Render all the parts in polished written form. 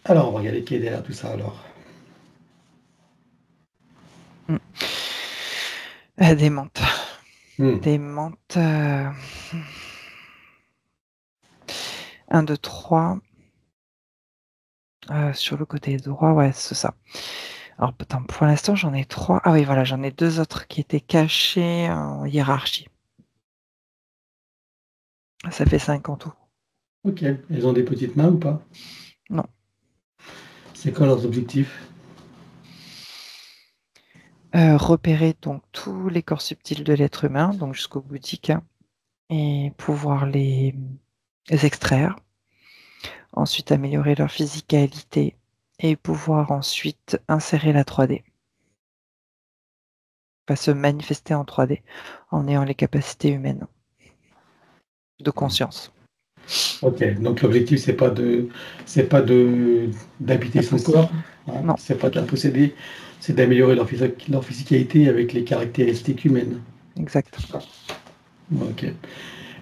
Alors, on va regarder qui est derrière tout ça alors. Mm. Des menthes. Hmm. Des menthes. 1, 2, 3. Sur le côté droit, ouais, c'est ça. Alors, attends, pour l'instant, j'en ai 3. Ah oui, voilà, j'en ai 2 autres qui étaient cachés en hiérarchie. Ça fait 5 en tout. Ok, ils ont des petites mains ou pas? Non. C'est quoi leurs objectifs? Repérer donc tous les corps subtils de l'être humain, donc jusqu'au bouddhique, hein, et pouvoir les extraire. Ensuite, améliorer leur physicalité et pouvoir ensuite insérer la 3D. Enfin, se manifester en 3D en ayant les capacités humaines de conscience. Ok, donc l'objectif, c'est pas d'habiter son corps, hein, Non, c'est pas de la posséder, c'est d'améliorer leur physicalité avec les caractéristiques humaines. exact. Ok. Et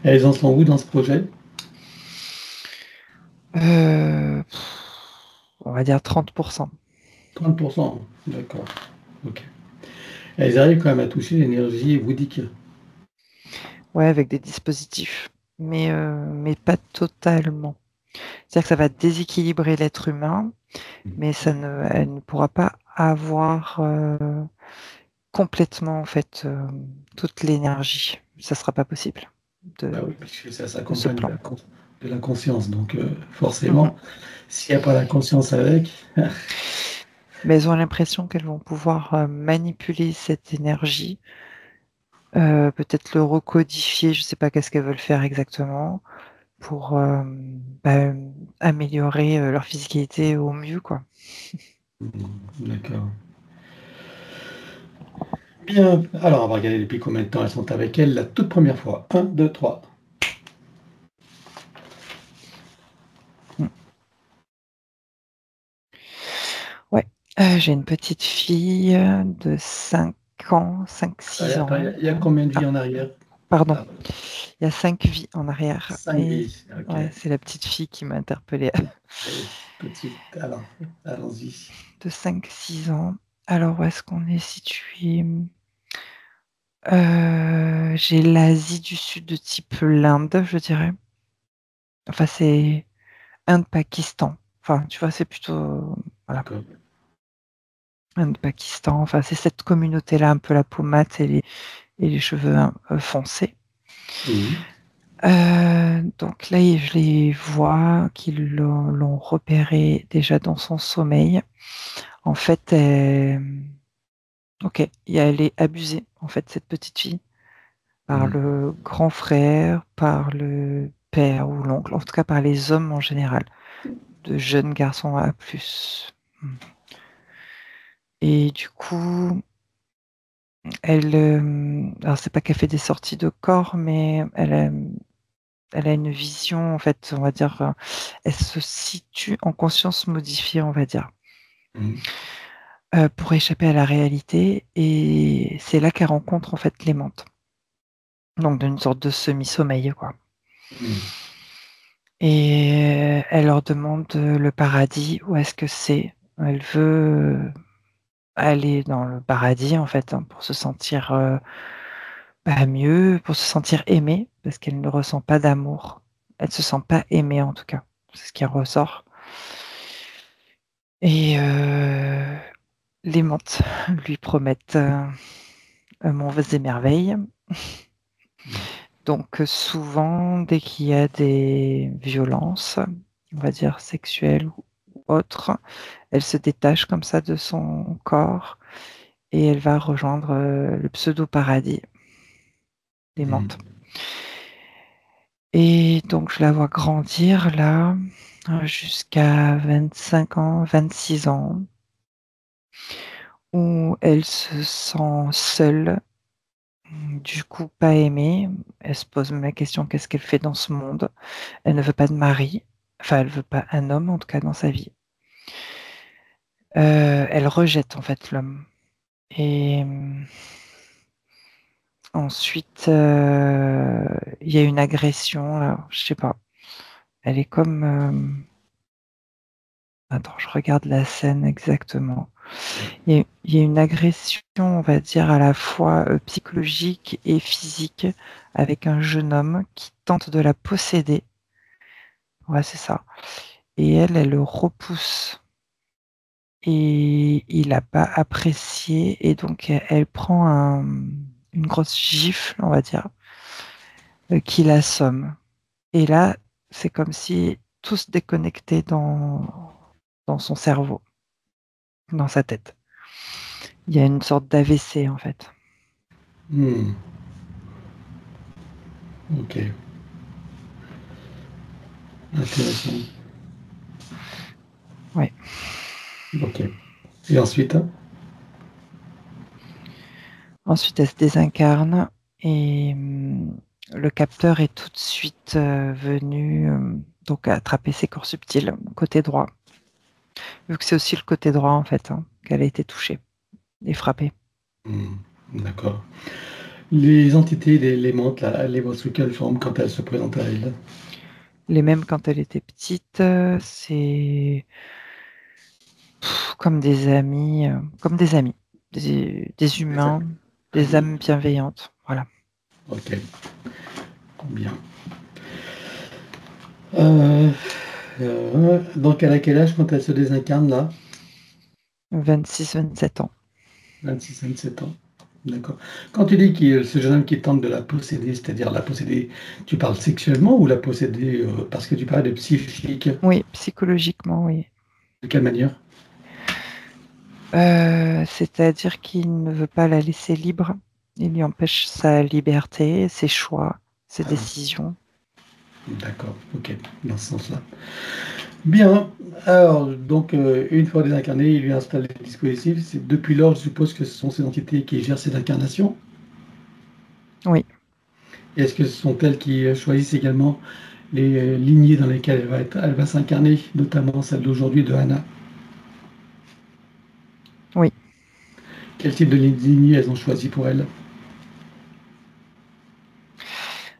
elles en sont où dans ce projet? Euh, on va dire 30%. 30%. D'accord. Ok. Elles arrivent quand même à toucher l'énergie bouddhique. Ouais, avec des dispositifs, mais pas totalement. C'est-à-dire que ça va déséquilibrer l'être humain, mais elle ne pourra pas avoir complètement en fait toute l'énergie. Ça sera pas possible Bah de, oui, parce que ça de ce s'accompagne plan. de la conscience. Donc Mhm. forcément, s'il n'y a pas la conscience avec, Mais elles ont l'impression qu'elles vont pouvoir manipuler cette énergie, peut-être le recodifier, je ne sais pas qu'est-ce qu'elles veulent faire exactement, pour bah, améliorer leur physicalité au mieux, quoi. d'accord. Bien. Alors, on va regarder depuis combien de temps elles sont avec elle la toute première fois. Un, 2, 3. Mm. Ouais, j'ai une petite fille de 5 ans, 5-6 Attends, ans. il y a combien de Ah, vies en arrière? pardon, Ah, il y a 5 vies en arrière. 5 Et vies. Ok. ouais, c'est la petite fille qui m'a interpellée. Et tout de suite, alors, allons-y. De 5-6 ans. Alors, où est-ce qu'on est situé? J'ai l'Asie du Sud de type l'Inde, je dirais. Enfin, c'est Inde-Pakistan. Enfin, tu vois, c'est plutôt, voilà, D'accord. Inde-Pakistan. Enfin, c'est cette communauté-là, un peu la peau mate et les cheveux foncés. Mhm. Donc là, je les vois qu'ils l'ont repéré déjà dans son sommeil. En fait, ok, elle est abusée, en fait, cette petite fille, par Mhm. le grand frère, par le père ou l'oncle, en tout cas par les hommes en général, de jeunes garçons à plus. Et du coup, alors c'est pas qu'elle fait des sorties de corps, mais elle a une vision, en fait, on va dire, elle se situe en conscience modifiée, on va dire, Mhm. pour échapper à la réalité. Et c'est là qu'elle rencontre, en fait, Clémente. Donc, d'une sorte de semi-sommeil, quoi. Mhm. Et elle leur demande le paradis, où est-ce que c'est? Elle veut aller dans le paradis, en fait, hein, pour se sentir mieux, pour se sentir aimée, parce qu'elle ne ressent pas d'amour. Elle ne se sent pas aimée, en tout cas. C'est ce qui ressort. Et les menthes lui promettent monts et merveilles. Donc souvent, dès qu'il y a des violences, on va dire sexuelles ou autres, elle se détache comme ça de son corps et elle va rejoindre le pseudo-paradis des menthes. Mhm. Et donc je la vois grandir là jusqu'à 25 ans, 26 ans, où elle se sent seule, du coup pas aimée. Elle se pose même la question qu'est-ce qu'elle fait dans ce monde. Elle ne veut pas de mari, enfin elle veut pas un homme en tout cas dans sa vie. Elle rejette en fait l'homme. Et ensuite, il y a une agression là, je sais pas. Elle est comme Attends, je regarde la scène exactement. Il y a une agression, on va dire, à la fois psychologique et physique, avec un jeune homme qui tente de la posséder. Ouais, c'est ça. Et elle le repousse. Et il n'a pas apprécié. Et donc, elle prend une grosse gifle, on va dire, qui l'assomme. Et là, c'est comme si tout se déconnectait dans son cerveau, dans sa tête. Il y a une sorte d'AVC, en fait. Hmm. Ok, intéressant. Ouais. Ok. Et ensuite? Ensuite, elle se désincarne et le capteur est tout de suite venu donc attraper ses corps subtils, côté droit. Vu que c'est aussi le côté droit, en fait, hein, qu'elle a été touchée et frappée. Hmm. D'accord. Les entités, les mantes, là, les voient sous quelle forme quand elles se présentent à elle? Les mêmes quand elle était petite, c'est comme des amis, des Des humains, des amis. âmes bienveillantes. Voilà. Ok, bien. Euh, donc, elle a quel âge quand elle se désincarne, là? 26, 27 ans. 26, 27 ans. D'accord. Quand tu dis que ce jeune homme qui tente de la posséder, c'est-à-dire la posséder, tu parles sexuellement ou la posséder parce que tu parles de psychique? Oui, psychologiquement, oui. De quelle manière? C'est-à-dire qu'il ne veut pas la laisser libre. Il lui empêche sa liberté, ses choix, ses Ah, décisions. d'accord, ok, dans ce sens-là. Bien. Alors, donc, une fois désincarné, il lui installe les dispositifs. Depuis lors, je suppose que ce sont ces entités qui gèrent cette incarnation. Oui. Est-ce que ce sont elles qui choisissent également les lignées dans lesquelles elle va s'incarner, notamment celle d'aujourd'hui de Hannah? Oui. Quel type de lignée elles ont choisi pour elle?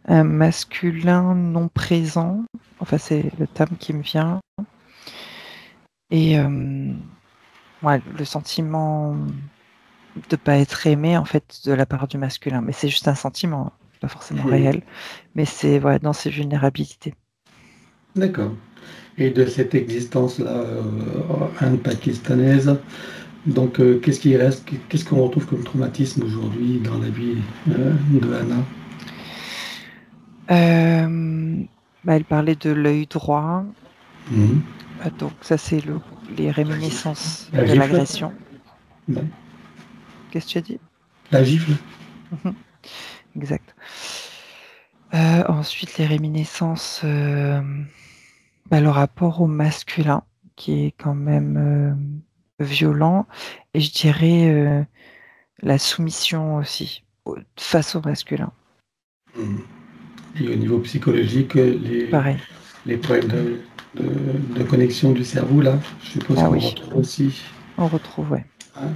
Un masculin non présent. Enfin, c'est le terme qui me vient. Et ouais, le sentiment de ne pas être aimé, en fait, de la part du masculin. Mais c'est juste un sentiment, hein, pas forcément Hmm. réel. Mais c'est ouais, dans ses vulnérabilités. D'accord. Et de cette existence-là, Inde pakistanaise, donc qu'est-ce qui reste, qu'est-ce qu'on retrouve comme traumatisme aujourd'hui dans la vie de Hannah? Euh, elle parlait de l'œil droit. Mhm. Donc ça, c'est les réminiscences La de gifle? l'agression. Ouais. Qu'est-ce que tu as dit? La gifle? Mhm. Exact. Ensuite, les réminiscences, le rapport au masculin, qui est quand même violent, et je dirais la soumission aussi face au masculin. Mhm. Et au niveau psychologique, Pareil. les problèmes de connexion du cerveau, là, je suppose Ah qu'on oui, retrouve aussi on retrouve, ouais. hein,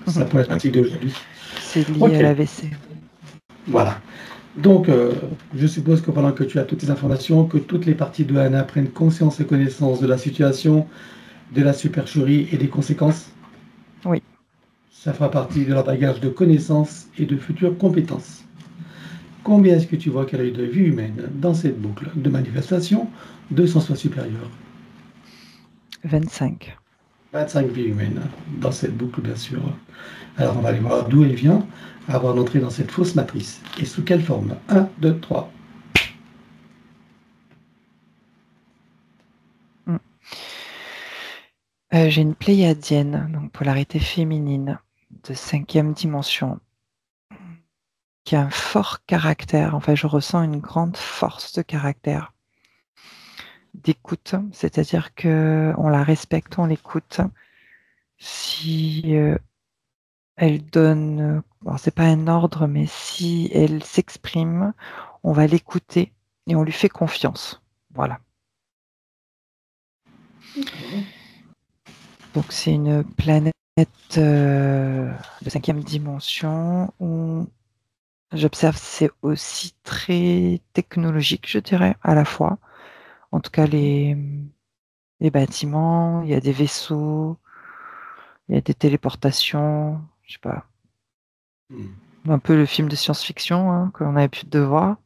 Mhm. sa Oui, problématique d'aujourd'hui. c'est lié Ok, à l'AVC. voilà. Donc, je suppose que pendant que tu as toutes ces informations, que toutes les parties de Hannah prennent conscience et connaissance de la situation, de la supercherie et des conséquences. Oui, Ça fera partie de leur bagage de connaissances et de futures compétences. Combien est-ce que tu vois qu'elle a eu de vie humaine dans cette boucle de manifestation de son soi supérieur? 25. 25 vies humaines dans cette boucle, bien sûr. Alors, on va aller voir d'où elle vient avant d'entrer dans cette fausse matrice. Et sous quelle forme? Un, 2, 3. Mm. J'ai une pléiadienne, donc polarité féminine, de cinquième dimension, qui a un fort caractère. Enfin, je ressens une grande force de caractère, d'écoute, c'est-à-dire que on la respecte, on l'écoute. Si elle donne, alors c'est pas un ordre, mais si elle s'exprime, on va l'écouter et on lui fait confiance. Voilà. D'accord. Donc c'est une planète de cinquième dimension où j'observe c'est aussi très technologique, je dirais, à la fois. En tout cas, des bâtiments, il y a des vaisseaux, il y a des téléportations, je sais pas. Mhm. Un peu le film de science-fiction hein, que l'on a l'habitude de voir.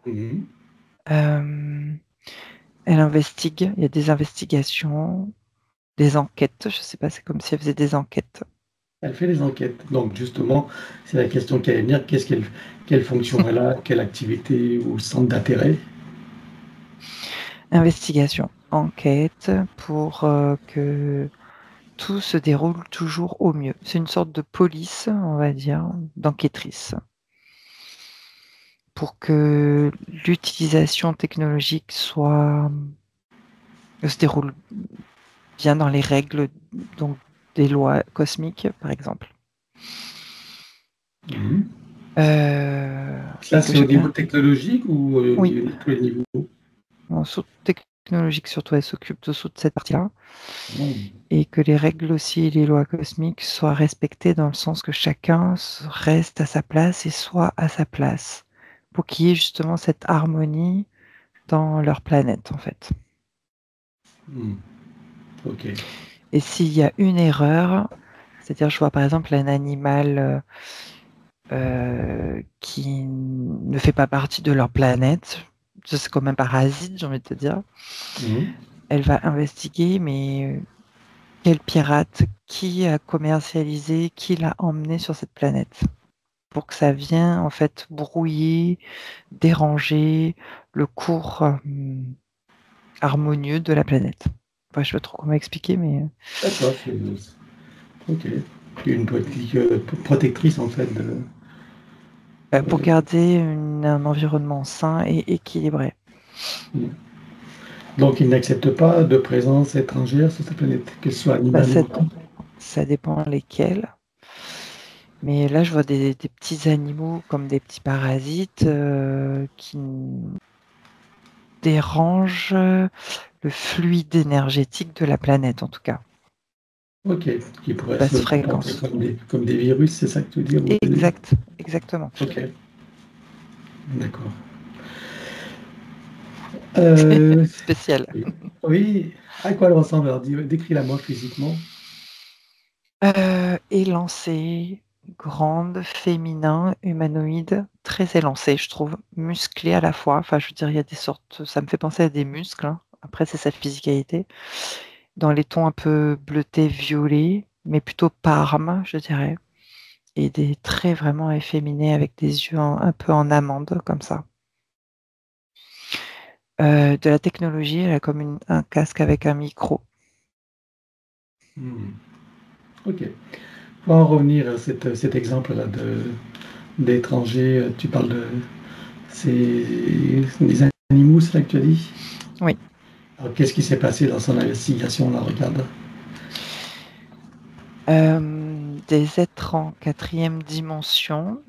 Mhm. Euh, Elle investigue, il y a des investigations, des enquêtes, je sais pas, c'est comme si elle faisait des enquêtes. Elle fait des enquêtes. Donc, justement, c'est la question qui allait venir. Quelle fonction elle a, quelle activité ou centre d'intérêt? Investigation, enquête, pour que tout se déroule toujours au mieux. C'est une sorte de police, on va dire, d'enquêtrice, pour que l'utilisation technologique se déroule bien dans les règles donc, des lois cosmiques, par exemple. Mhm. Et Ça, que c'est au niveau chacun, technologique ou au oui, niveau de tous les niveaux? technologique surtout, elle s'occupe de cette partie-là, Mhm. et que les règles aussi et les lois cosmiques soient respectées dans le sens que chacun reste à sa place et soit à sa place, pour qu'il y ait justement cette harmonie dans leur planète, en fait. Mhm. Ok. Et s'il y a une erreur, c'est-à-dire, je vois par exemple un animal qui ne fait pas partie de leur planète, c'est comme un parasite, j'ai envie de te dire, Mhm. elle va investiguer, mais quel pirate, qui a commercialisé, qui l'a emmené sur cette planète, pour que ça vienne en fait brouiller, déranger le cours harmonieux de la planète. Enfin, je sais pas trop comment expliquer, mais D'accord. Ok. Une politique protectrice, en fait. pour Euh, garder un environnement sain et équilibré. mhm. Donc, il n'accepte pas de présence étrangère sur sa planète, qu'elle soit Bah, animale ou autre. ça dépend lesquels. Mais là, je vois des petits animaux comme des petits parasites qui dérangent le fluide énergétique de la planète, en tout cas, Ok. Qui pourrait se basse comporter fréquence. comme des virus, c'est ça que tu veux dire? Exact, exactement. Ok. D'accord. Euh, Spécial. oui. Oui. À quoi elle ressemble? Alors, décris-la-moi physiquement. Élancé, grande, féminin, humanoïde, très élancé, je trouve, musclé à la fois. Enfin, je veux dire, il y a des sortes, ça me fait penser à des muscles, hein. Après, c'est sa physicalité. Dans les tons un peu bleutés, violets, mais plutôt parme, je dirais. Et des traits vraiment efféminés avec des yeux un peu en amande, comme ça. De la technologie, elle a comme un casque avec un micro. Hmm. Ok. Pour en revenir à cet exemple-là d'étrangers, tu parles de des animaux, c'est ça que tu as dit? Oui. Alors, qu'est-ce qui s'est passé dans son investigation, là, regarde. Des êtres en quatrième dimension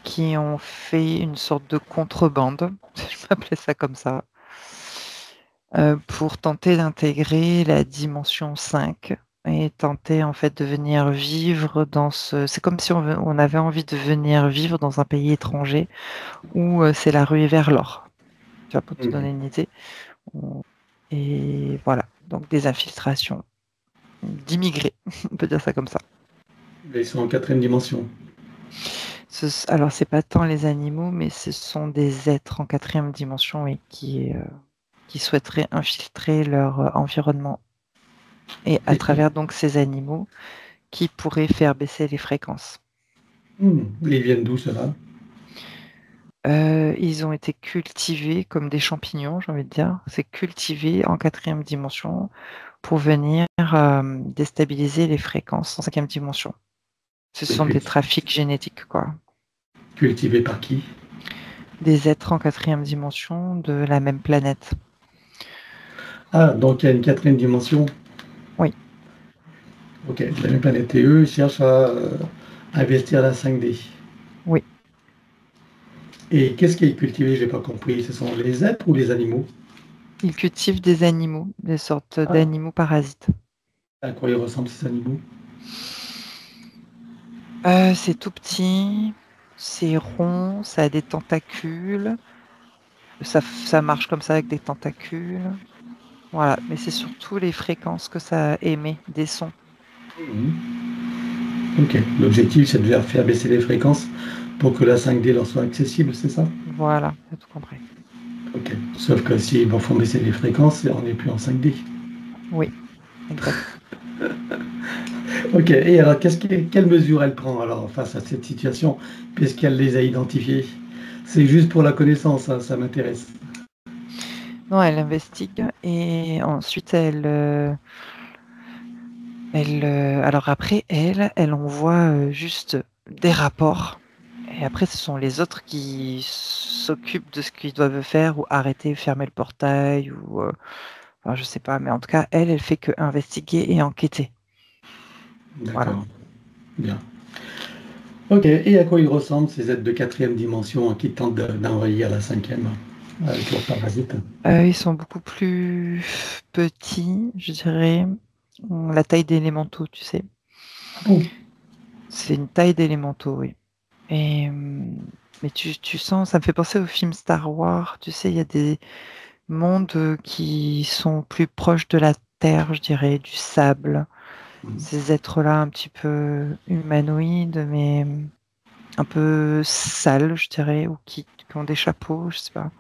qui ont fait une sorte de contrebande, je vais appeler ça comme ça, pour tenter d'intégrer la dimension 5 et tenter en fait de venir vivre dans ce... C'est comme si on avait envie de venir vivre dans un pays étranger où c'est la ruée vers l'or. Tu vois, pour te donner Mhm. une idée. Et voilà, donc des infiltrations d'immigrés, on peut dire ça comme ça. Ils sont en quatrième dimension. Alors, c'est pas tant les animaux, mais ce sont des êtres en quatrième dimension et qui souhaiteraient infiltrer leur environnement. Et à Et, travers donc ces animaux qui pourraient faire baisser les fréquences. ils viennent d'où, cela? Ils ont été cultivés comme des champignons, j'ai envie de dire. C'est cultivé en quatrième dimension pour venir déstabiliser les fréquences en cinquième dimension. Ce Et sont des trafics génétiques, quoi. cultivés par qui? Des êtres en quatrième dimension de la même planète. Ah, donc il y a une quatrième dimension. Oui, Ok, de la même planète. Et eux, ils cherchent à investir la 5D. oui. Et qu'est-ce qui est cultivé? J'ai pas compris. Ce sont les êtres ou les animaux? Ils cultivent des animaux, des sortes Ah, d'animaux parasites. à quoi ils ressemblent ces animaux? C'est tout petit, c'est rond, ça a des tentacules. Ça marche comme ça avec des tentacules. Voilà, mais c'est surtout les fréquences que ça émet, des sons. Mhm. Ok. L'objectif, c'est de faire baisser les fréquences pour que la 5D leur soit accessible, c'est ça? Voilà, t'as tout compris. Ok. Sauf que s'ils font baisser les fréquences, on n'est plus en 5D. Oui, exact. Ok. Et alors, quelles mesures elle prend alors face à cette situation, puisqu'elle les a identifiées? C'est juste pour la connaissance, hein, ça m'intéresse. Non, elle investigue et ensuite alors après, elle envoie juste des rapports. Et après, ce sont les autres qui s'occupent de ce qu'ils doivent faire ou arrêter, fermer le portail ou, enfin, je sais pas. Mais en tout cas, elle fait que investiguer et enquêter. Voilà. D'accord. Bien. Ok. Et à quoi ils ressemblent ces êtres de quatrième dimension qui tentent d'envahir la cinquième avec leurs parasites? Ils sont beaucoup plus petits, je dirais. La taille d'élémentaux, tu sais. Ah bon? C'est une taille d'élémentaux, oui. Et, mais tu sens, ça me fait penser au film Star Wars. Tu sais, il y a des mondes qui sont plus proches de la terre, je dirais, du sable. Ces êtres-là un petit peu humanoïdes, mais un peu sales, je dirais, ou qui ont des chapeaux, je sais pas.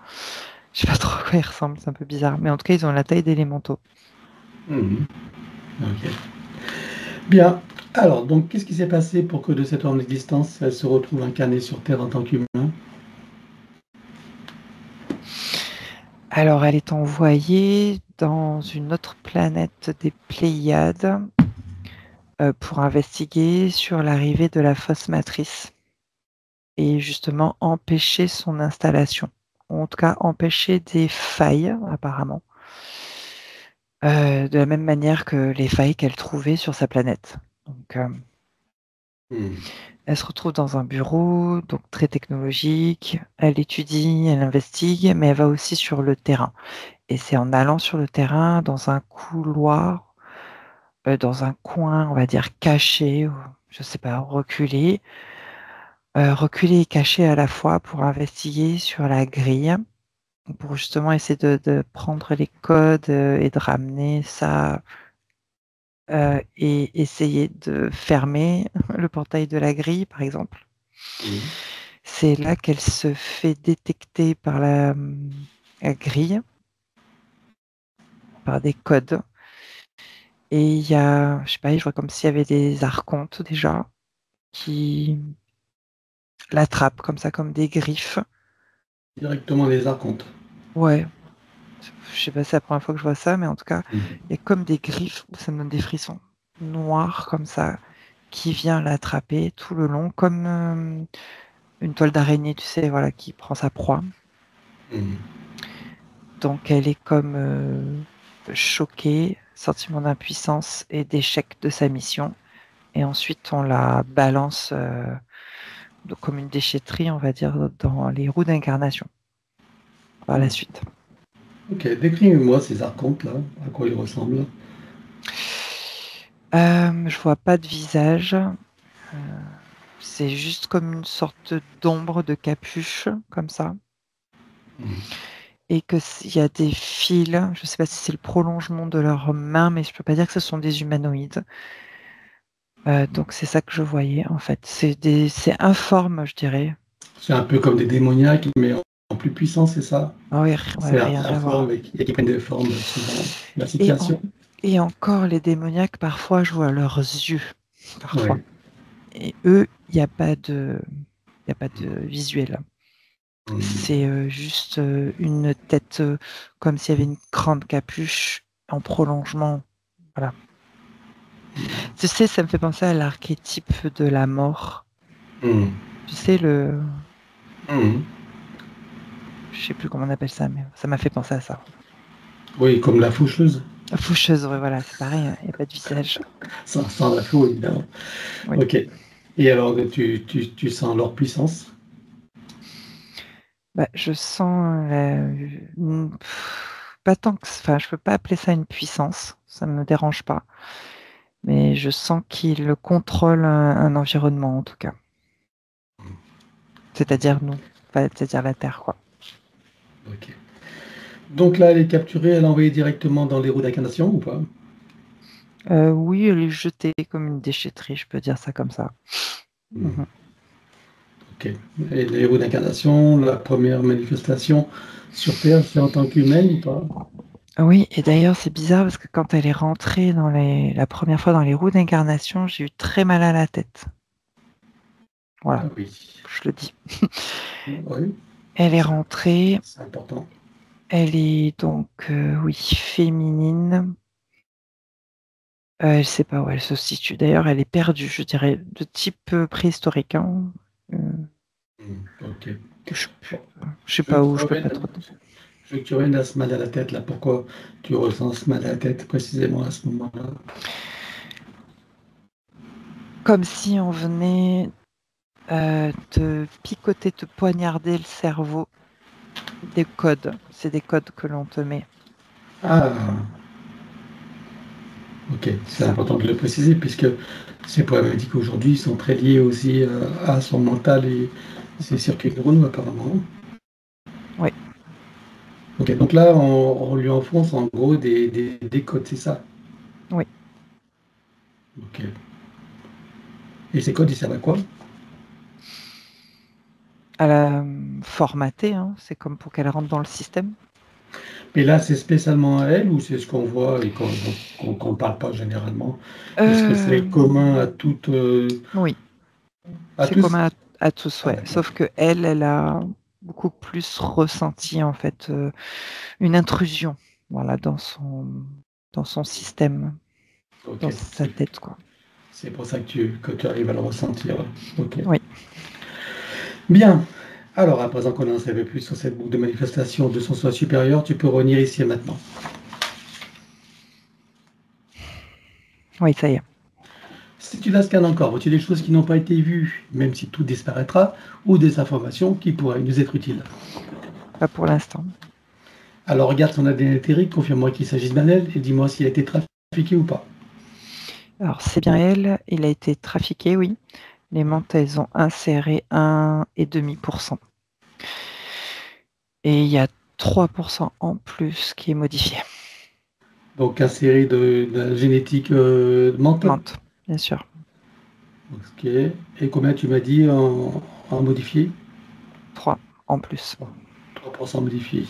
Je sais pas trop à quoi ils ressemblent, c'est un peu bizarre. Mais en tout cas, ils ont la taille d'élémentaux. Mhm. Ok. Bien. Alors, donc, qu'est-ce qui s'est passé pour que de cette forme d'existence, elle se retrouve incarnée sur Terre en tant qu'humain? Alors, elle est envoyée dans une autre planète des Pléiades pour investiguer sur l'arrivée de la fausse matrice et justement empêcher son installation. Ou en tout cas, empêcher des failles, apparemment, de la même manière que les failles qu'elle trouvait sur sa planète. Donc, Hmm. elle se retrouve dans un bureau, donc très technologique. Elle étudie, elle investigue, mais elle va aussi sur le terrain. Et c'est en allant sur le terrain, dans un couloir, dans un coin, on va dire caché, ou je sais pas, reculé et caché à la fois pour investiguer sur la grille, pour justement essayer de prendre les codes et de ramener ça et essayer de fermer le portail de la grille, par exemple. Oui. C'est là qu'elle se fait détecter par la grille, par des codes. Et il y a, je sais pas, je vois comme s'il y avait des archontes déjà qui l'attrapent comme ça, comme des griffes. Directement les archontes. Ouais, je sais pas, c'est la première fois que je vois ça, mais en tout cas, Hmm. il y a comme des griffes, ça me donne des frissons noirs comme ça, qui vient l'attraper tout le long, comme une toile d'araignée, tu sais, voilà, qui prend sa proie. Hmm. Donc elle est comme choquée, sentiment d'impuissance et d'échec de sa mission. Et ensuite, on la balance comme une déchetterie, on va dire, dans les roues d'incarnation par la Hmm. suite. Ok, décris-moi ces archontes-là, à quoi ils ressemblent. Je vois pas de visage. C'est juste comme une sorte d'ombre de capuche, comme ça. Hmm. Et que s'il y a des fils, je sais pas si c'est le prolongement de leurs mains, mais je peux pas dire que ce sont des humanoïdes. Donc c'est ça que je voyais en fait. C'est informe, je dirais. C'est un peu comme des démoniaques, mais en plus puissant, c'est ça? Ah oui, ouais, C'est rien à informe voir. et qui prennent des formes suivant la Et, en- situation. et encore, les démoniaques, parfois, je vois leurs yeux, parfois. Oui. Et eux, il y a pas de visuel. Hmm. C'est juste une tête comme s'il y avait une grande capuche en prolongement. Voilà. Tu sais, ça me fait penser à l'archétype de la mort. Hmm. Tu sais, Hmm. je sais plus comment on appelle ça, mais ça m'a fait penser à ça. Oui, comme la faucheuse, La faucheuse, ouais, voilà, c'est pareil, hein, il n'y a pas de visage. sans la faux, évidemment. Oui. Ok. Et alors, tu sens leur puissance? Bah, je sens pas tant que, enfin, je peux pas appeler ça une puissance, ça me dérange pas, mais je sens qu'il contrôle un environnement en tout cas, Ok. c'est-à-dire nous, enfin, c'est-à-dire la Terre, quoi. Ok. Donc là, elle est capturée, elle est envoyée directement dans les roues d'incarnation ou pas? Oui, elle est jetée comme une déchetterie, je peux dire ça comme ça. Hmm. Ok. Et les roues d'incarnation, la première manifestation sur Terre, c'est en tant qu'humaine ou pas? Oui, et d'ailleurs, c'est bizarre parce que quand elle est rentrée la première fois dans les roues d'incarnation, j'ai eu très mal à la tête. Voilà, Ah oui. je le dis. Oui, Elle est rentrée, c'est important. elle est donc, oui, féminine. Je sais pas où elle se situe. D'ailleurs, elle est perdue, je dirais, de type préhistorique, hein. Euh, Ok. je, Bon. je sais Je veux pas que où, tu je peux pas trop. reviennes, je veux que tu reviennes à ce mal à la tête là. Pourquoi tu ressens ce mal à la tête précisément à ce moment-là? Comme si on venait te picoter, te poignarder le cerveau. Des codes. C'est des codes que l'on te met. Ah, ok. C'est C'est ça. important de le préciser puisque ces problématiques aujourd'hui sont très liées aussi à son mental et ses circuits neuronaux apparemment. Oui, Ok. Donc là, on lui enfonce en gros des codes, c'est ça? oui. Ok. Et ces codes, ils servent à quoi? À la formater, hein. C'est comme pour qu'elle rentre dans le système. Mais là, c'est spécialement à elle ou c'est ce qu'on voit et qu'on ne parle pas généralement? Est-ce que c'est Euh, commun à toutes, oui, à c'est tous? commun à tous, Ah, ouais. d'accord. Sauf que elle a beaucoup plus ressenti en fait une intrusion, voilà, dans son système, Ok. dans sa tête, quoi. C'est pour ça que tu arrives à le ressentir. Ok. Oui, Bien. Alors, à présent qu'on en sait un peu plus sur cette boucle de manifestation de son soi supérieur, tu peux revenir ici et maintenant. oui, ça y est. Si tu la scannes encore, vois-tu des choses qui n'ont pas été vues, même si tout disparaîtra, ou des informations qui pourraient nous être utiles? Pas pour l'instant. Alors, regarde son ADN éthérique, confirme-moi qu'il s'agit d'un elle et dis-moi s'il a été trafiqué ou pas. Alors c'est bien elle. Il a été trafiqué, oui. Les mentes, elles ont inséré 1,5%. Et il y a 3% en plus qui est modifié. Donc, inséré de la génétique menthe. Menthe, bien sûr. Ok. Et combien tu m'as dit en modifié? 3 en plus. 3% modifié.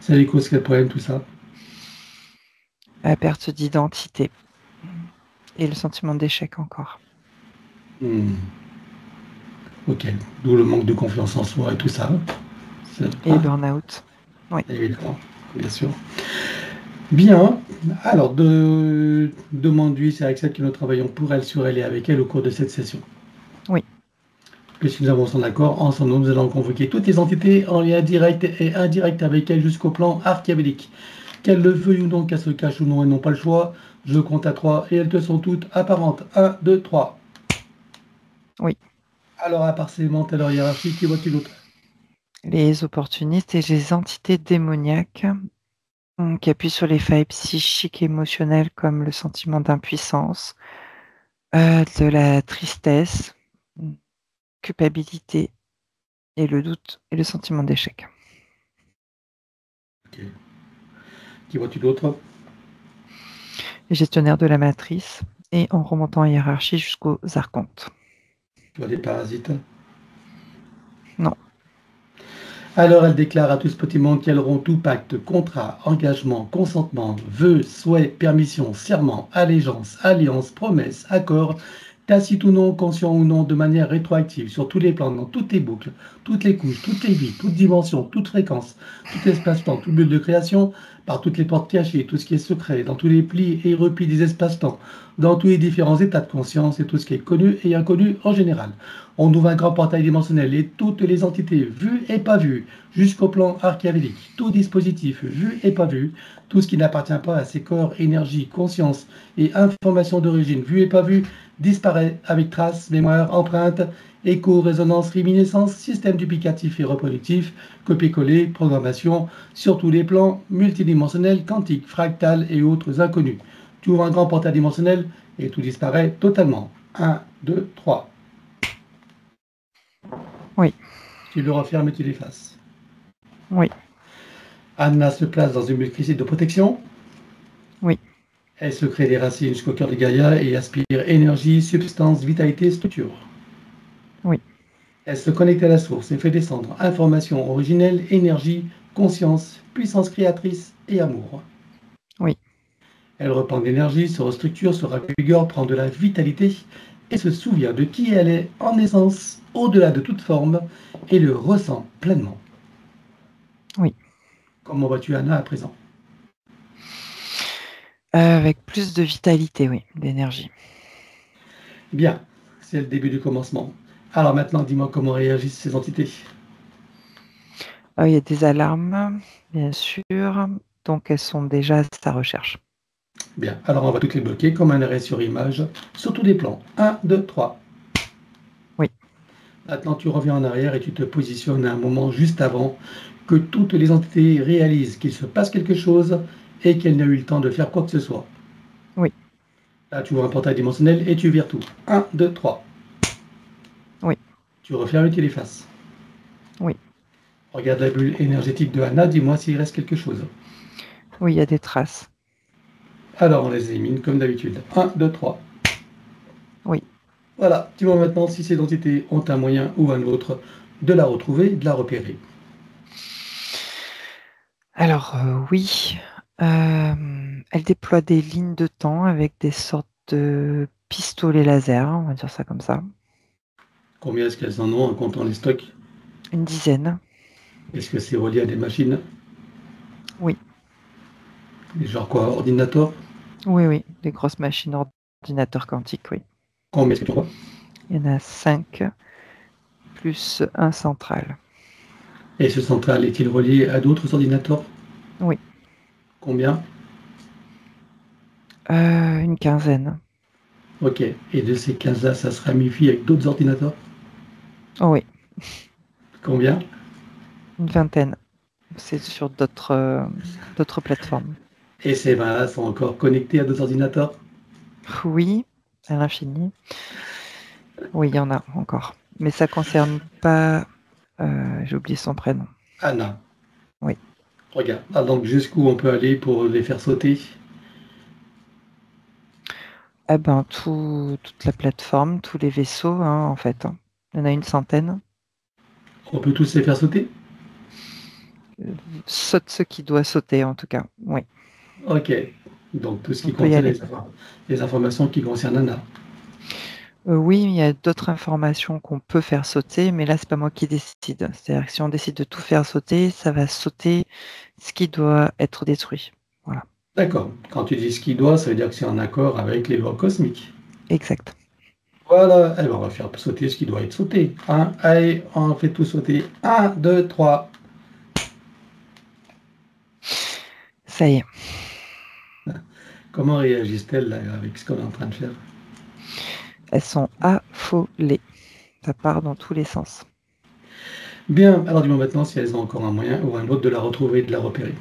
Ça lui cause quel problème tout ça? La perte d'identité et le sentiment d'échec encore. Hmm. Ok. D'où le manque de confiance en soi et tout ça. Et Hein, burn-out. Oui, évidemment, bien sûr. Bien. Alors, demande-lui si elle accepte que nous travaillons pour elle, sur elle et avec elle au cours de cette session. oui. Puisque nous avons son accord, en son nom, nous allons convoquer toutes les entités en lien direct et indirect avec elle jusqu'au plan archiavélique. Qu'elle le veuille ou non, qu'elle se cache ou non, elles n'ont pas le choix. Je compte à 3 et elles te sont toutes apparentes. Un, 2, 3. Oui. Alors, à part ces mentales leur hiérarchie, qui vois-tu d'autre? Les opportunistes et les entités démoniaques qui appuient sur les failles psychiques et émotionnelles comme le sentiment d'impuissance, de la tristesse, culpabilité et le doute et le sentiment d'échec. Ok. Qui vois-tu d'autre? Les gestionnaires de la matrice et en remontant en hiérarchie jusqu'aux archontes. Tu vois des parasites? Non, Alors elle déclare à tout ce petit monde qu'elles auront tout pacte, contrat, engagement, consentement, vœux, souhaits, permission, serment, allégeance, alliance, promesse, accord, tacite ou non, conscient ou non, de manière rétroactive, sur tous les plans, dans toutes les boucles, toutes les couches, toutes les vies, toutes dimensions, toutes fréquences, tout espace-temps, toute bulle de création, par toutes les portes cachées, tout ce qui est secret, dans tous les plis et replis des espaces-temps, dans tous les différents états de conscience et tout ce qui est connu et inconnu en général. On ouvre un grand portail dimensionnel et toutes les entités vues et pas vues, jusqu'au plan archiavélique, tout dispositif vu et pas vu, tout ce qui n'appartient pas à ces corps, énergie, conscience et information d'origine vue et pas vue, disparaît avec traces, mémoire, empreinte, écho, résonance, réminiscence, système duplicatif et reproductif, copier-coller, programmation, sur tous les plans multidimensionnels, quantiques, fractales et autres inconnus. Tu ouvres un grand portail dimensionnel et tout disparaît totalement. Un, 2, 3. oui, Tu le refermes et tu l'effaces. oui. Anna se place dans une maîtrise de protection. Oui. Elle se crée des racines jusqu'au cœur de Gaïa et aspire énergie, substance, vitalité, structure. Oui. Elle se connecte à la source et fait descendre information originelle, énergie, conscience, puissance créatrice et amour. Oui. Elle reprend de l'énergie, se restructure, se revigore, prend de la vitalité et se souvient de qui elle est en essence, au-delà de toute forme, et le ressent pleinement. Oui. Comment vas-tu, Anna, à présent? Avec plus de vitalité, oui, d'énergie. Bien, c'est le début du commencement. Alors maintenant, dis-moi comment réagissent ces entités. Il y a des alarmes, bien sûr, donc elles sont déjà à sa recherche. Bien, alors on va toutes les bloquer comme un arrêt sur image, sur tous les plans. 1, 2, 3. Oui. Maintenant, tu reviens en arrière et tu te positionnes à un moment juste avant que toutes les entités réalisent qu'il se passe quelque chose et qu'elles n'ont eu le temps de faire quoi que ce soit. Oui. Là, tu vois un portail dimensionnel et tu vires tout. 1, 2, 3. Oui. Tu refermes et tu l'effaces. Oui. Regarde la bulle énergétique de Anna, dis-moi s'il reste quelque chose. Oui, il y a des traces. Alors, on les élimine comme d'habitude. 1, 2, 3. Oui. Voilà, dis-moi maintenant si ces entités ont un moyen ou un autre de la retrouver, de la repérer. Alors, oui, elle déploie des lignes de temps avec des sortes de pistolets laser, on va dire ça comme ça. Combien est-ce qu'elles en ont en comptant les stocks? Une dizaine. Est-ce que c'est relié à des machines? Oui. Genre quoi, ordinateur? Oui, oui, des grosses machines ordinateurs quantiques, oui. Combien est-ce que tu vois? Il y en a 5 plus un central. Et ce central est-il relié à d'autres ordinateurs? Oui. Combien? Une quinzaine. Ok. Et de ces 15-là, ça se ramifie avec d'autres ordinateurs? Oh oui, Combien? une vingtaine. C'est sur d'autres plateformes. Et ces 20-là sont encore connectés à d'autres ordinateurs? Oui, à l'infini. Oui, il y en a encore. Mais ça concerne pas, j'ai oublié son prénom. Anna, Oui. regarde. Ah, donc jusqu'où on peut aller pour les faire sauter? Eh ben, toute la plateforme, tous les vaisseaux, hein, en fait, hein. Il y en a une centaine. On peut tous les faire sauter? Saute ce qui doit sauter, en tout cas. Oui, Ok. Donc tout ce on qui peut y concerne aller. les informations qui concernent Anna. Oui, il y a d'autres informations qu'on peut faire sauter, mais là, c'est pas moi qui décide. C'est-à-dire que si on décide de tout faire sauter, ça va sauter ce qui doit être détruit. Voilà, D'accord. Quand tu dis ce qui doit, ça veut dire que c'est en accord avec les lois cosmiques. exact. Voilà. Eh ben, on va faire sauter ce qui doit être sauté. Hein. Allez, on fait tout sauter. 1, 2, 3. Ça y est. Comment réagissent-elles là, avec ce qu'on est en train de faire? Elles sont affolées. Ça part dans tous les sens. Bien. Alors dis-moi maintenant si elles ont encore un moyen ou un autre de la retrouver et de la repérer.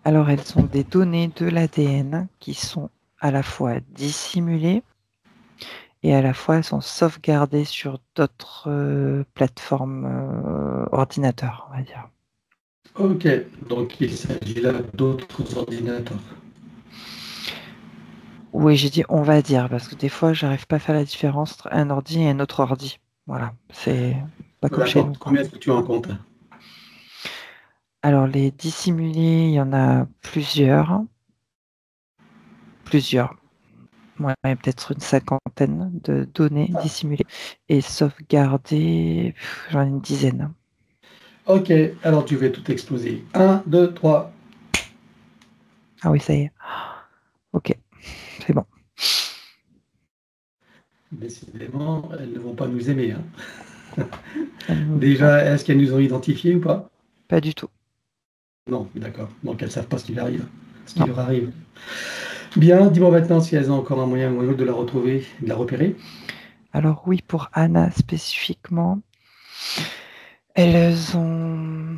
Alors, elles sont des données de l'ADN qui sont à la fois dissimulées et à la fois elles sont sauvegardées sur d'autres plateformes ordinateurs, on va dire. Ok. Donc il s'agit là d'autres ordinateurs. Oui, j'ai dit on va dire parce que des fois j'arrive pas à faire la différence entre un ordi et un autre ordi. Voilà, c'est pas Peu comme chez nous, importe. quoi. Combien est-ce que tu en comptes? Alors les dissimulés, il y en a plusieurs, plusieurs. Ouais, peut-être une cinquantaine de données dissimulées et sauvegardées, j'en ai une dizaine. Ok. Alors tu vas tout exploser. 1, 2, 3. Ah oui, ça y est. Ok, c'est bon. Décidément, elles ne vont pas nous aimer. Hein. Non, Déjà, est-ce qu'elles nous ont identifiés ou pas? pas du tout. Non, d'accord. Donc elles ne savent pas ce qui arrive, ce qui Non. leur arrive. Bien, dis-moi maintenant si elles ont encore un moyen ou un autre de la retrouver, de la repérer. Alors oui, pour Anna spécifiquement, elles ont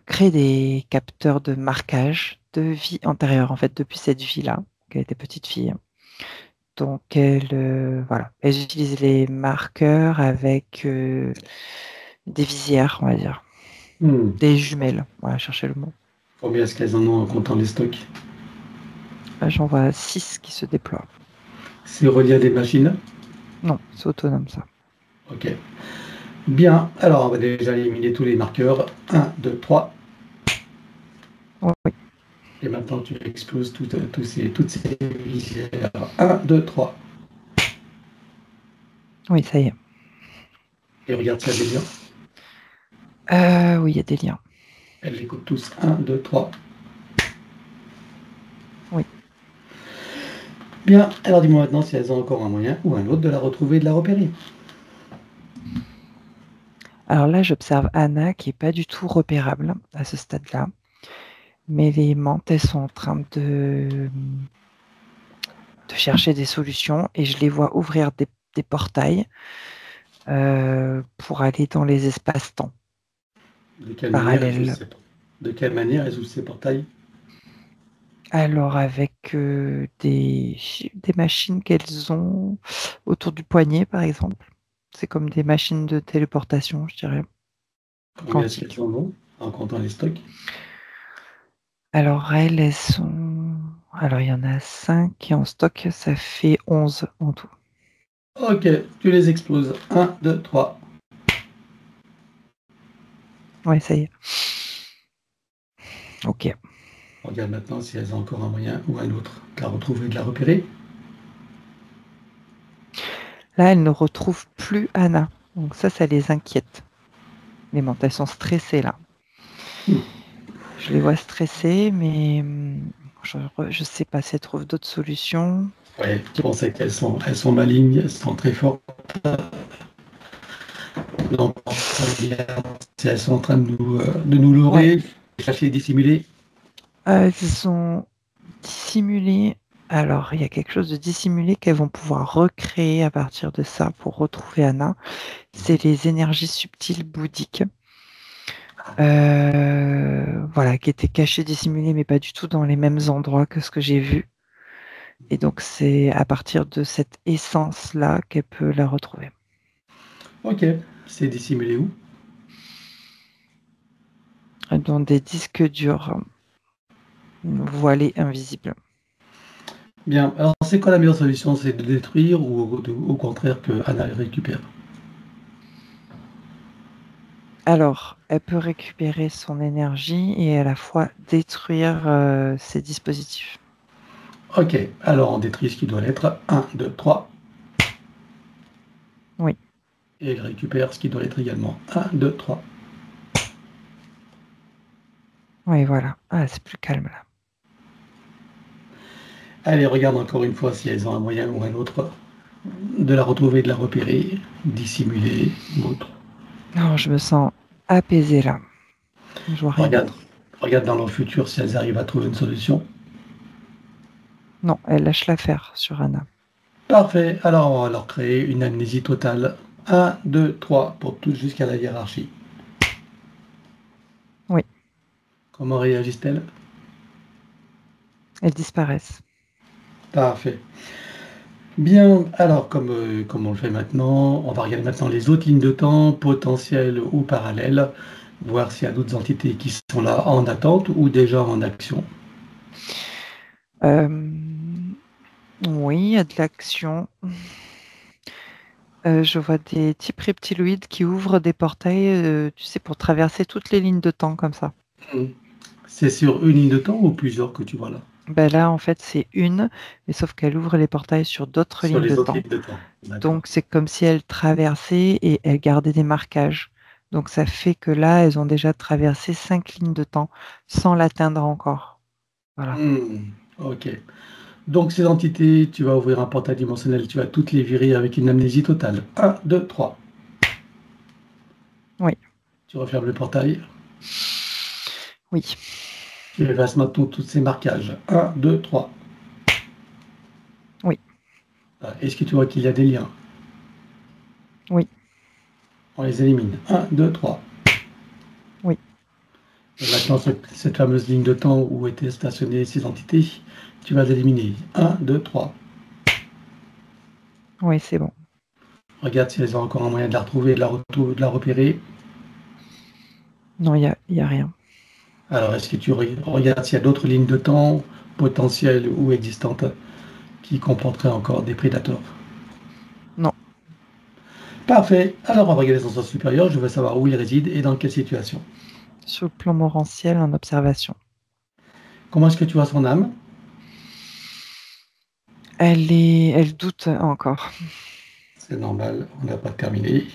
créé des capteurs de marquage de vie antérieure, en fait, depuis cette vie-là, qu'elle était petite fille. Donc voilà, elles utilisent les marqueurs avec des visières, on va dire. Hmm. Des jumelles, voilà, chercher le mot. Combien est-ce qu'elles en ont en comptant les stocks? Là, j'en vois 6 qui se déploient. C'est relié à des machines? Non, c'est autonome ça. Ok. Bien, alors on va déjà éliminer tous les marqueurs. Un, 2, 3. Oui, oui, Et maintenant tu exploses toutes ces visières. Un, 2, 3. oui, ça y est. Et regarde s'il y a des liens. Oui, il y a des liens. Elle les coupe tous. Un, 2, 3. Oui. Bien, alors dis-moi maintenant si elles ont encore un moyen ou un autre de la retrouver et de la repérer. Alors là, j'observe Anna qui est pas du tout repérable à ce stade-là. Mais les menthes, elles sont en train de chercher des solutions et je les vois ouvrir des portails pour aller dans les espaces-temps De quelle manière elles ouvrent parallèles. de quelle manière elles ouvrent ces portails? Alors avec des machines qu'elles ont autour du poignet, par exemple. C'est comme des machines de téléportation, je dirais, Combien est-ce qu'elles quantique. en ont en comptant les stocks? Alors elles sont... Alors il y en a 5 et en stock, ça fait 11 en tout. Ok, tu les exploses. Un, 2, 3. Ouais, ça y est. Ok. Regarde maintenant si elles ont encore un moyen ou un autre de la retrouver et de la repérer. Là, elles ne retrouvent plus Anna. Donc ça les inquiète. Les menthes, elles sont stressées là. Hmm. Je les vois stressées, mais je sais pas si elles trouvent d'autres solutions. Ouais, je pensais elles sont malignes, elles sont très fortes. Donc, regarde si elles sont en train de nous Ouais, leurrer, chercher, dissimuler. elles sont dissimulées. Alors, il y a quelque chose de dissimulé qu'elles vont pouvoir recréer à partir de ça pour retrouver Anna. C'est les énergies subtiles bouddhiques. Voilà, qui étaient cachées, dissimulées, mais pas du tout dans les mêmes endroits que ce que j'ai vu. Et donc, c'est à partir de cette essence-là qu'elle peut la retrouver. Ok, c'est dissimulé où? Dans des disques durs, voilés, invisibles. Bien, alors c'est quoi la meilleure solution? C'est de détruire ou au contraire que Anna les récupère? Alors, elle peut récupérer son énergie et à la fois détruire ces dispositifs. Ok, alors on détruit ce qui doit l'être. Un, 2, 3. Oui, Et elle récupère ce qui doit l'être également. Un, 2, 3. oui, voilà. Ah, c'est plus calme là. Allez, regarde encore une fois si elles ont un moyen ou un autre de la retrouver, de la repérer, dissimuler ou autre. Non, je me sens apaisée là. Je vois rien. Regarde, regarde dans leur futur si elles arrivent à trouver une solution. Non, elle lâche l'affaire sur Anna. Parfait, alors on va leur créer une amnésie totale. Un, 2, 3 pour tous jusqu'à la hiérarchie. Oui, Comment réagissent-elles? elles disparaissent. Parfait. Bien, alors comme on le fait maintenant, on va regarder maintenant les autres lignes de temps, potentielles ou parallèles, voir s'il y a d'autres entités qui sont là en attente ou déjà en action. Euh, oui, il y a de l'action. Je vois des types reptiloïdes qui ouvrent des portails, tu sais, pour traverser toutes les lignes de temps comme ça. Hmm. C'est sur une ligne de temps ou plusieurs que tu vois là? Ben là, en fait, c'est une, mais sauf qu'elle ouvre les portails sur d'autres Sur lignes de les autres temps. lignes de temps. D'accord. Donc, c'est comme si elles traversaient et elles gardaient des marquages. Donc, ça fait que là, elles ont déjà traversé 5 lignes de temps sans l'atteindre encore. Voilà. Hmm. Ok. Donc ces entités, tu vas ouvrir un portail dimensionnel, tu vas toutes les virer avec une amnésie totale. Un, 2, 3. Oui, Tu refermes le portail. oui, Tu effaces maintenant tous ces marquages. Un, 2, 3. oui, Est-ce que tu vois qu'il y a des liens? oui, On les élimine. Un, 2, 3. oui, Et maintenant, cette fameuse ligne de temps où étaient stationnées ces entités, tu vas l'éliminer. Un, 2, 3. oui, c'est bon. Regarde si elles ont encore un moyen de la retrouver, de la repérer. Non, y a rien. Alors, est-ce que tu regardes s'il y a d'autres lignes de temps potentielles ou existantes qui comporteraient encore des prédateurs? Non. Parfait. Alors, on va regarder son sens supérieur. Je veux savoir où il réside et dans quelle situation. Sur le plan morantiel, en observation. Comment est-ce que tu vois son âme? Elle doute encore. C'est normal, on n'a pas terminé.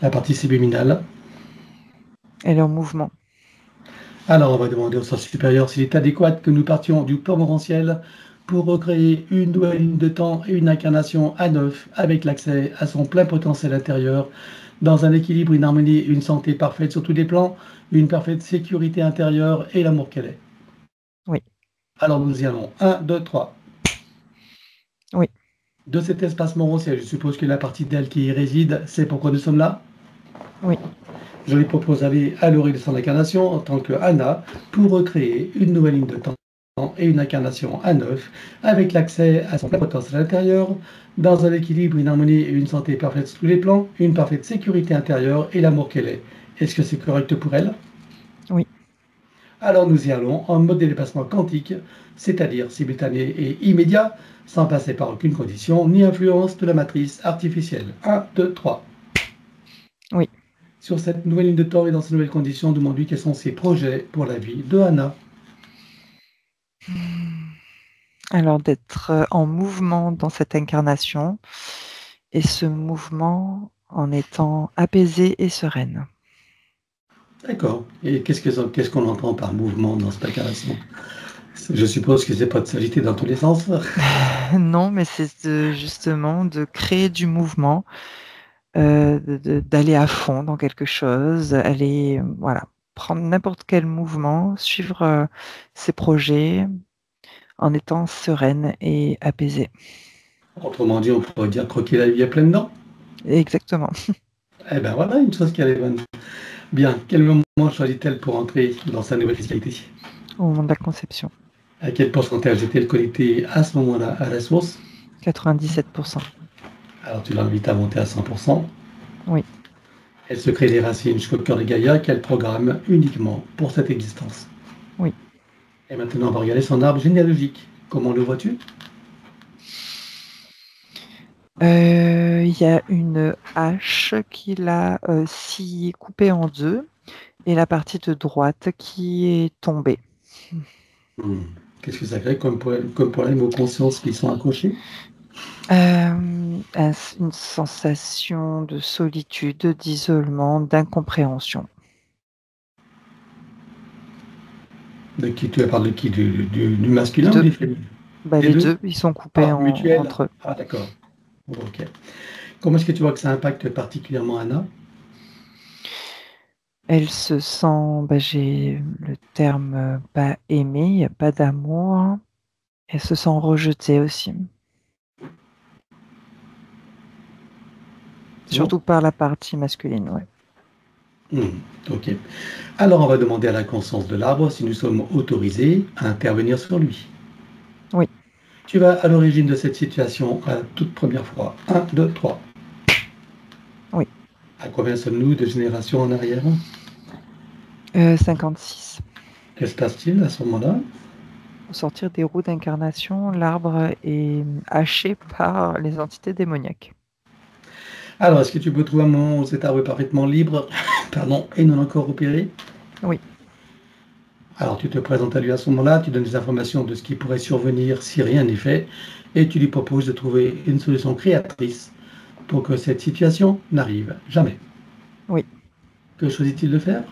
La partie subliminale. Elle est en mouvement. Alors, on va demander au sens supérieur s'il est adéquat que nous partions du plan morantiel pour recréer une nouvelle ligne de temps et une incarnation à neuf avec l'accès à son plein potentiel intérieur dans un équilibre, une harmonie, une santé parfaite sur tous les plans, une parfaite sécurité intérieure et l'amour qu'elle est. Oui. Alors, nous y allons. 1, 2, 3. Oui. De cet espace morantiel, je suppose que la partie d'elle qui y réside, c'est pourquoi nous sommes là. Oui. Je lui propose d'aller à l'origine de son incarnation en tant que Anna pour recréer une nouvelle ligne de temps et une incarnation à neuf avec l'accès à son plein potentiel intérieur dans un équilibre, une harmonie et une santé parfaite sur tous les plans, une parfaite sécurité intérieure et l'amour qu'elle est. Est-ce que c'est correct pour elle? Oui. Alors nous y allons en mode de dépassement quantique, c'est-à-dire simultané et immédiat, sans passer par aucune condition ni influence de la matrice artificielle. 1, 2, 3. Oui. Sur cette nouvelle ligne de temps et dans ces nouvelles conditions, demande-lui quels sont ses projets pour la vie de Anna. Alors d'être en mouvement dans cette incarnation et ce mouvement en étant apaisée et sereine. D'accord. Et qu'est-ce qu'on entend par mouvement dans cette incarnation? Je suppose que c'est pas de s'agiter dans tous les sens. Non, mais c'est justement de créer du mouvement, d'aller à fond dans quelque chose, aller, voilà, prendre n'importe quel mouvement, suivre, ses projets en étant sereine et apaisée. Autrement dit, on pourrait dire croquer la vie à pleines dents. Exactement. Eh ben voilà, une chose qui est bonne. Bien, quel moment choisit-elle pour entrer dans sa nouvelle fiscalité? Au moment de la conception, À quel pourcentage est-elle connectée à ce moment-là à la source? 97%. Alors tu l'invites à monter à 100%. Oui. Elle se crée des racines jusqu'au cœur de Gaïa qu'elle programme uniquement pour cette existence. Oui. Et maintenant, on va regarder son arbre généalogique. Comment le vois-tu? Il y a une hache qui l'a, scié, coupé en 2 et la partie de droite qui est tombée. Qu'est-ce que ça crée comme problème aux consciences qui sont accrochées? Une sensation de solitude, d'isolement, d'incompréhension. De qui tu parles de qui? Du masculin ou 2. des féminins? Bah, Des les deux? 2, ils sont coupés Ah, mutuel? entre eux. Ah, d'accord. Ok. Comment est-ce que tu vois que ça impacte particulièrement Anna? Elle se sent, bah, j'ai le terme, pas aimée, il y a pas d'amour. Elle se sent rejetée aussi. Bon. Surtout par la partie masculine, ouais. Ok. Alors, on va demander à la conscience de l'arbre si nous sommes autorisés à intervenir sur lui. Oui. Tu vas à l'origine de cette situation à la toute première fois. 1, 2, 3. Oui. À combien sommes-nous de générations en arrière? 56. Que se passe-t-il à ce moment-là? Au sortir des roues d'incarnation, l'arbre est haché par les entités démoniaques. Alors, est-ce que tu peux trouver un moment où cet arbre est parfaitement libre, pardon, et non encore opéré? Oui. Alors, tu te présentes à lui à ce moment-là, tu donnes des informations de ce qui pourrait survenir si rien n'est fait, et tu lui proposes de trouver une solution créatrice pour que cette situation n'arrive jamais. Oui. Que choisit-il de faire?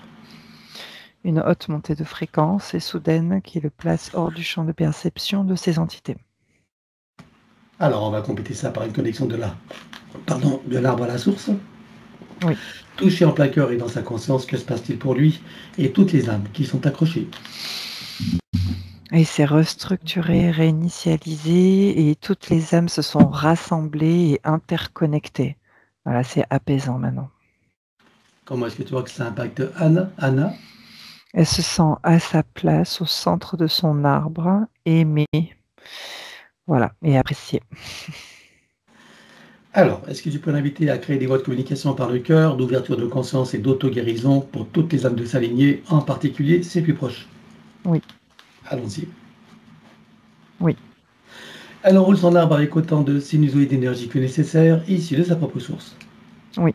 Une haute montée de fréquence et soudaine qui le place hors du champ de perception de ces entités. Alors, on va compléter ça par une connexion de l'arbre à la source. Oui. Touché en plein cœur et dans sa conscience, que se passe-t-il pour lui et toutes les âmes qui sont accrochées? Et c'est restructuré, réinitialisé et toutes les âmes se sont rassemblées et interconnectées. Voilà, c'est apaisant maintenant. Comment est-ce que tu vois que ça impacte Anna? Elle se sent à sa place, au centre de son arbre, aimée, voilà, et appréciée. Alors, est-ce que tu peux l'inviter à créer des voies de communication par le cœur, d'ouverture de conscience et d'auto-guérison pour toutes les âmes de s'aligner, en particulier ses plus proches? Oui. Allons-y. Oui. Elle enroule son arbre avec autant de sinusoïdes d'énergie que nécessaire, issus de sa propre source. Oui.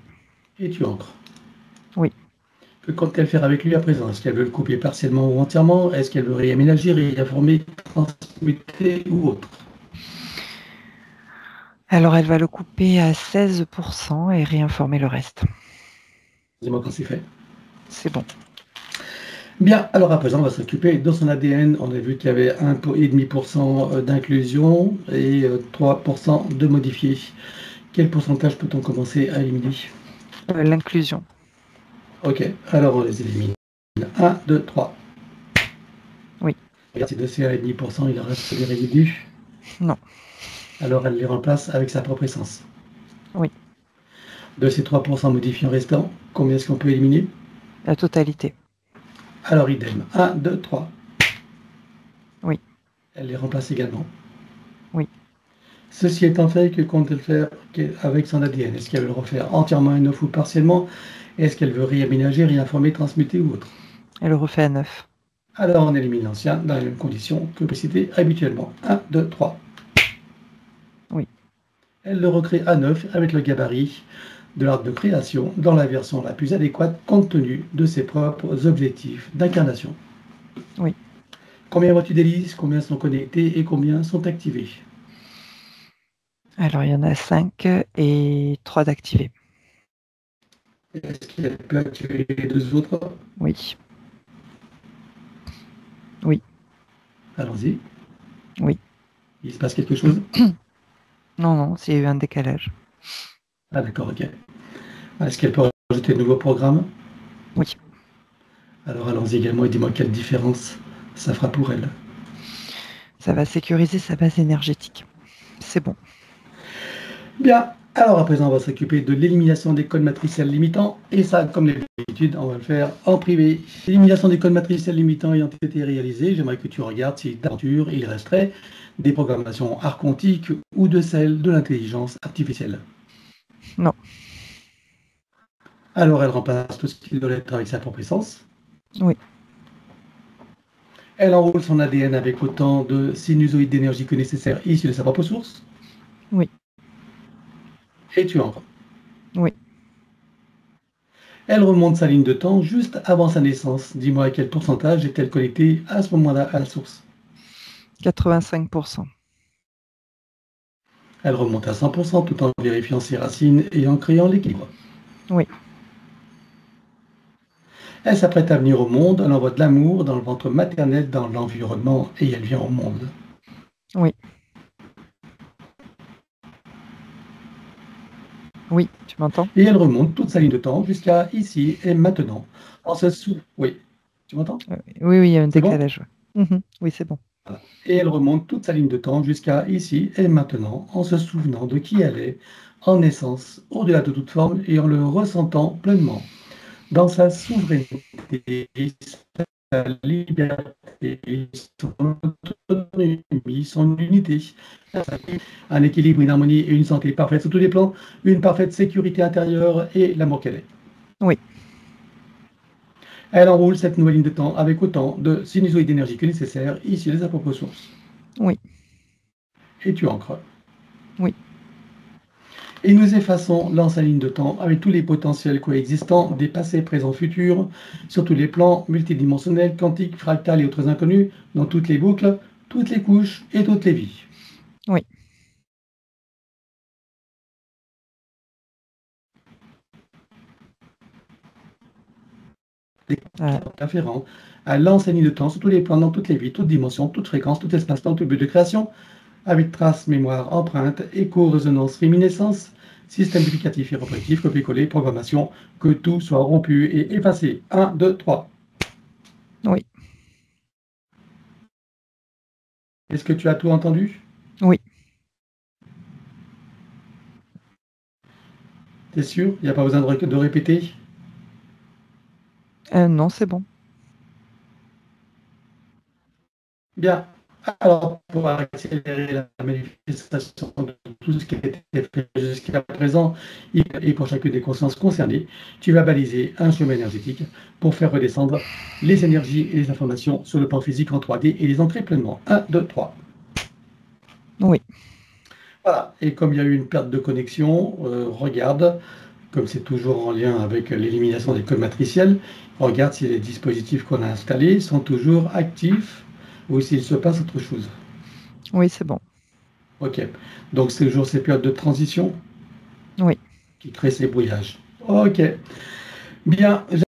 Et tu ancres. Oui. Que compte-t-elle faire avec lui à présent? Est-ce qu'elle veut le couper partiellement ou entièrement? Est-ce qu'elle veut réaménager, réinformer, transmuter ou autre? Alors, elle va le couper à 16% et réinformer le reste. Dis-moi quand c'est fait. C'est bon. Bien, alors à présent, on va s'occuper de son ADN. On a vu qu'il y avait 1,5% d'inclusion et 3% de modifié. Quel pourcentage peut-on commencer à éliminer? L'inclusion. Ok, alors on les élimine. 1, 2, 3. Oui. Regarde, si de ces 1,5%, il en reste des résidus. Non. Alors elle les remplace avec sa propre essence. Oui. De ces 3% modifiants restants, combien est-ce qu'on peut éliminer? La totalité. Alors idem. 1, 2, 3. Oui. Elle les remplace également. Oui. Ceci étant fait, que compte-t-elle faire avec son ADN? Est-ce qu'elle veut le refaire entièrement, une ou partiellement? Est-ce qu'elle veut réaménager, réinformer, transmuter ou autre? Elle le refait à 9. Alors on élimine l'ancien dans les mêmes conditions que précédé habituellement. 1, 2, 3. Oui. Elle le recrée à 9 avec le gabarit de l'arbre de création dans la version la plus adéquate compte tenu de ses propres objectifs d'incarnation. Oui. Combien vois-tu d'hélices? Combien sont connectés et combien sont activés? Alors, il y en a 5 et 3 d'activés. Est-ce qu'elle peut activer les deux autres? Oui. Oui. Allons-y. Oui. Il se passe quelque chose? Non, non, c'est eu un décalage. Ah d'accord, ok. Est-ce qu'elle peut rajouter de nouveaux programmes? Oui. Alors allons-y également et dis-moi quelle différence ça fera pour elle. Ça va sécuriser sa base énergétique. C'est bon. Bien, alors à présent on va s'occuper de l'élimination des codes matriciels limitants et ça, comme d'habitude, on va le faire en privé. L'élimination des codes matriciels limitants ayant été réalisée, j'aimerais que tu regardes si d'aventure il resterait des programmations archontiques ou de celles de l'intelligence artificielle. Non. Alors elle remplace tout ce qui doit être avec sa propre essence. Oui. Elle enroule son ADN avec autant de sinusoïdes d'énergie que nécessaire issus de sa propre source. Oui. Et tu entres. Oui. Elle remonte sa ligne de temps juste avant sa naissance. Dis-moi à quel pourcentage est-elle connectée à ce moment-là à la source? 85%. Elle remonte à 100% tout en vérifiant ses racines et en créant l'équilibre. Oui. Elle s'apprête à venir au monde, elle envoie de l'amour dans le ventre maternel, dans l'environnement, et elle vient au monde. Oui. Oui, tu m'entends? Et elle remonte toute sa ligne de temps jusqu'à ici et maintenant. En se sou... Oui, tu m'entends? Oui, oui, il y a un C'est bon? décalage. Oui, c'est bon. Voilà. Et elle remonte toute sa ligne de temps jusqu'à ici et maintenant, en se souvenant de qui elle est, en essence, au-delà de toute forme, et en le ressentant pleinement, dans sa souveraineté, sa liberté, son autonomie, son unité, un équilibre, une harmonie et une santé parfaite sur tous les plans, une parfaite sécurité intérieure et l'amour qu'elle est. Oui. Elle enroule cette nouvelle ligne de temps avec autant de sinusoïdes d'énergie que nécessaire, issus de sa propre source. Oui. Et tu ancres. Oui. Et nous effaçons l'ancienne ligne de temps avec tous les potentiels coexistants des passés, présents, futurs, sur tous les plans multidimensionnels, quantiques, fractales et autres inconnus, dans toutes les boucles, toutes les couches et toutes les vies. Oui. Afférents à l'ancienne ligne de temps sur tous les plans, dans toutes les vies, toutes dimensions, toutes fréquences, tout espace-temps, tout but de création, avec traces, mémoire, empreinte, écho, résonance, réminiscence, système duplicatif et reproductif, copier-coller, programmation, que tout soit rompu et effacé. 1, 2, 3. Oui. Est-ce que tu as tout entendu? Oui. T'es sûr? Il n'y a pas besoin de répéter? Non, c'est bon. Bien. Alors, pour accélérer la manifestation de tout ce qui a été fait jusqu'à présent et pour chacune des consciences concernées, tu vas baliser un chemin énergétique pour faire redescendre les énergies et les informations sur le plan physique en 3D et les ancrer pleinement. 1, 2, 3. Oui. Voilà. Et comme il y a eu une perte de connexion, regarde, comme c'est toujours en lien avec l'élimination des codes matriciels, regarde si les dispositifs qu'on a installés sont toujours actifs ou s'il se passe autre chose. Oui, c'est bon. OK. Donc, c'est toujours ces périodes de transition Oui. qui créent ces brouillages. OK. Bien.